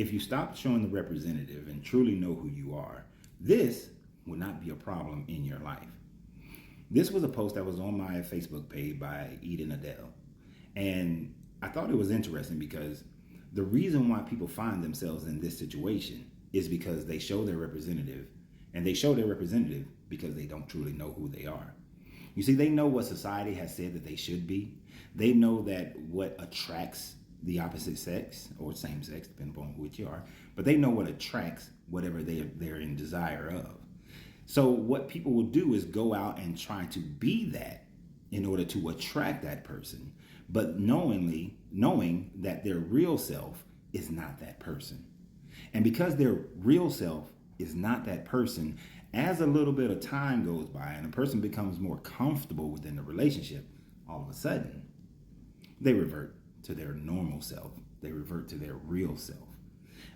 If you stop showing the representative and truly know who you are, this will not be a problem in your life. This was a post that was on my Facebook page by Eden Adele. And I thought it was interesting because the reason why people find themselves in this situation is because they show their representative, and they show their representative because they don't truly know who they are. You see, they know what society has said that they should be. They know that what attracts the opposite sex or same sex, depending upon which you are, but they know what attracts whatever they're in desire of. So what people will do is go out and try to be that in order to attract that person, but knowing that their real self is not that person. And because their real self is not that person, as a little bit of time goes by and a person becomes more comfortable within the relationship, all of a sudden, they revert to their normal self. They revert to their real self.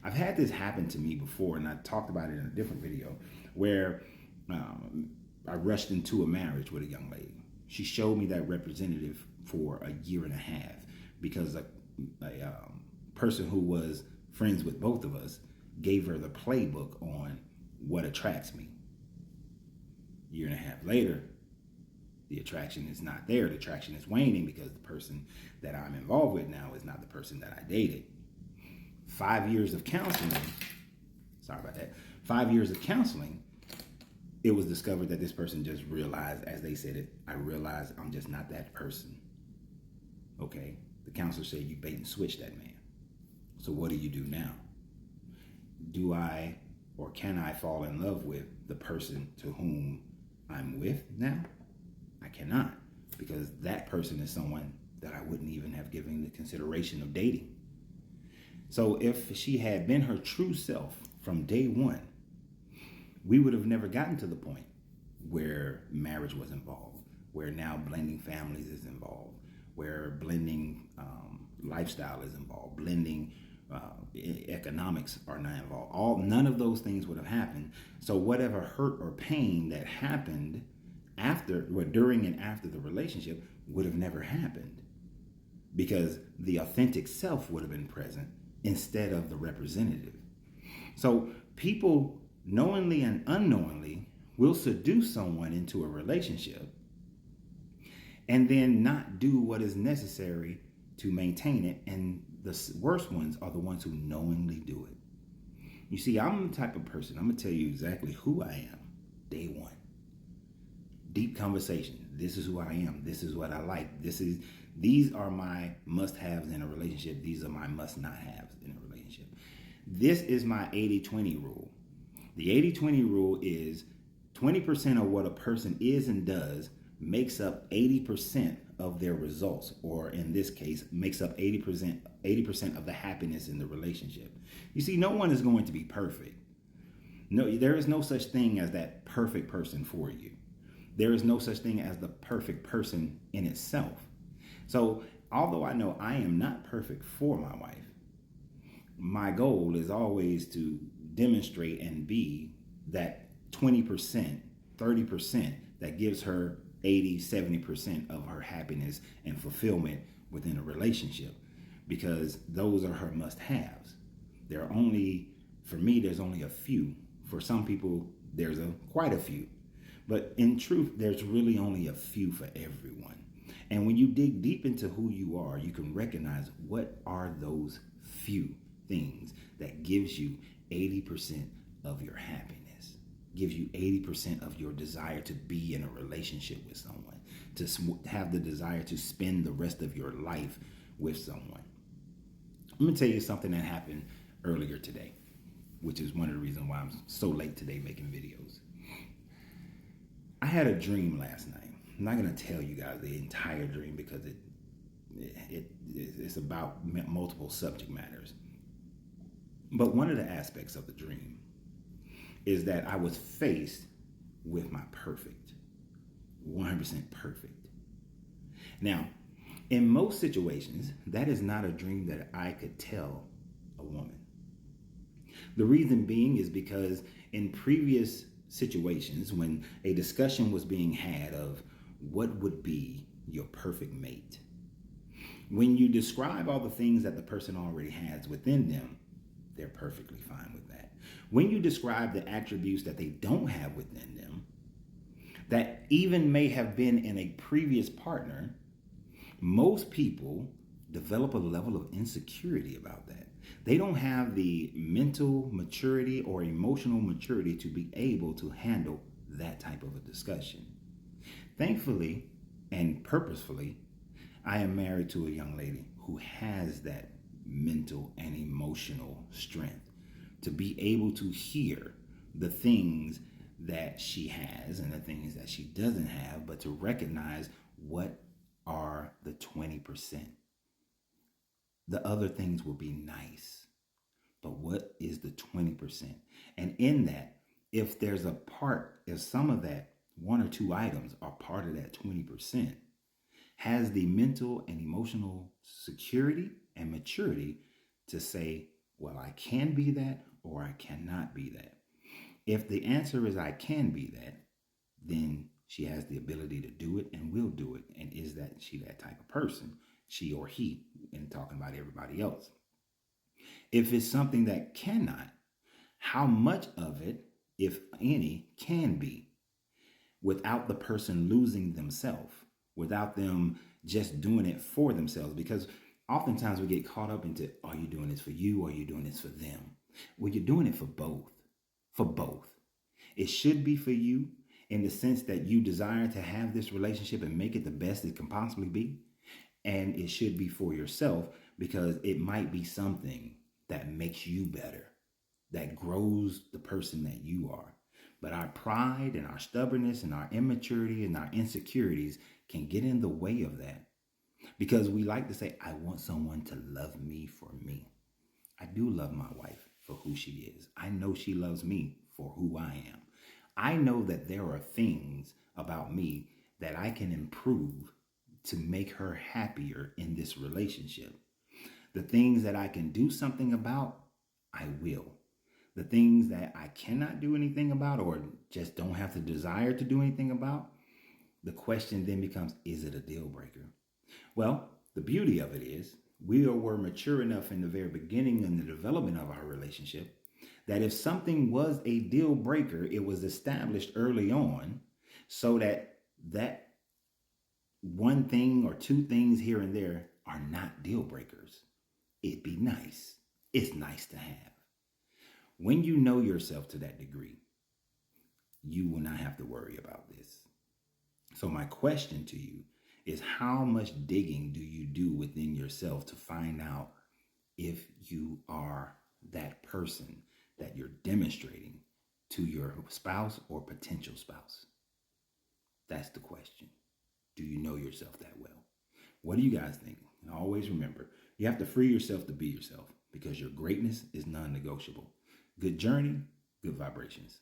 I've had this happen to me before, and I talked about it in a different video, where I rushed into a marriage with a young lady. She showed me that representative for a year and a half because a person who was friends with both of us gave her the playbook on what attracts me. A year and a half later, the attraction is not there. The attraction is waning because the person that I'm involved with now is not the person that I dated. 5 years of counseling, sorry about that, 5 years of counseling, it was discovered that this person just realized, as they said it, I realized I'm just not that person. Okay, the counselor said you bait and switch that man. So what do you do now? Do I or can I fall in love with the person to whom I'm with now? I cannot, because that person is someone that I wouldn't even have given the consideration of dating. So if she had been her true self from day one, we would have never gotten to the point where marriage was involved, where now blending families is involved, where blending lifestyle is involved, blending economics are not involved. None of those things would have happened. So whatever hurt or pain that happened during and after the relationship would have never happened, because the authentic self would have been present instead of the representative. So people knowingly and unknowingly will seduce someone into a relationship and then not do what is necessary to maintain it. And the worst ones are the ones who knowingly do it. You see, I'm the type of person, I'm going to tell you exactly who I am day one. Deep conversation. This is who I am. This is what I like. These are my must-haves in a relationship. These are my must-not-haves in a relationship. This is my 80-20 rule. The 80-20 rule is 20% of what a person is and does makes up 80% of their results, or in this case, makes up 80% of the happiness in the relationship. You see, no one is going to be perfect. No, there is no such thing as that perfect person for you. There is no such thing as the perfect person in itself. So, although I know I am not perfect for my wife, my goal is always to demonstrate and be that 20%, 30% that gives her 80, 70% of her happiness and fulfillment within a relationship, because those are her must-haves. For me, there's only a few. For some people, there's quite a few. But in truth, there's really only a few for everyone. And when you dig deep into who you are, you can recognize what are those few things that gives you 80% of your happiness, gives you 80% of your desire to be in a relationship with someone, to have the desire to spend the rest of your life with someone. I'm going to tell you something that happened earlier today, which is one of the reasons why I'm so late today making videos. I had a dream last night. I'm not going to tell you guys the entire dream because it's about multiple subject matters. But one of the aspects of the dream is that I was faced with my perfect, 100% perfect. Now, in most situations, that is not a dream that I could tell a woman. The reason being is because in previous situations, when a discussion was being had of what would be your perfect mate, when you describe all the things that the person already has within them, they're perfectly fine with that. When you describe the attributes that they don't have within them, that even may have been in a previous partner, most people develop a level of insecurity about that. They don't have the mental maturity or emotional maturity to be able to handle that type of a discussion. Thankfully and purposefully, I am married to a young lady who has that mental and emotional strength to be able to hear the things that she has and the things that she doesn't have, but to recognize what are the 20%. The other things will be nice, but what is the 20%? And in that, if there's a part, if some of that one or two items are part of that 20%, has the mental and emotional security and maturity to say, well, I can be that or I cannot be that. If the answer is I can be that, then she has the ability to do it and will do it. And is that she that type of person? She or he, and talking about everybody else. If it's something that cannot, how much of it, if any, can be without the person losing themselves, without them just doing it for themselves? Because oftentimes we get caught up into, are you doing this for you or are you doing this for them? Well, you're doing it for both. For both. It should be for you in the sense that you desire to have this relationship and make it the best it can possibly be. And it should be for yourself because it might be something that makes you better, that grows the person that you are. But our pride and our stubbornness and our immaturity and our insecurities can get in the way of that. Because we like to say, I want someone to love me for me. I do love my wife for who she is. I know she loves me for who I am. I know that there are things about me that I can improve to make her happier in this relationship. The things that I can do something about, I will. The things that I cannot do anything about or just don't have the desire to do anything about, the question then becomes, is it a deal breaker? Well, the beauty of it is we were mature enough in the very beginning in the development of our relationship that if something was a deal breaker, it was established early on so that that one thing or two things here and there are not deal breakers. It'd be nice. It's nice to have. When you know yourself to that degree, you will not have to worry about this. So my question to you is, how much digging do you do within yourself to find out if you are that person that you're demonstrating to your spouse or potential spouse? That's the question. Do you know yourself that well? What do you guys think? And always remember, you have to free yourself to be yourself because your greatness is non-negotiable. Good journey, good vibrations.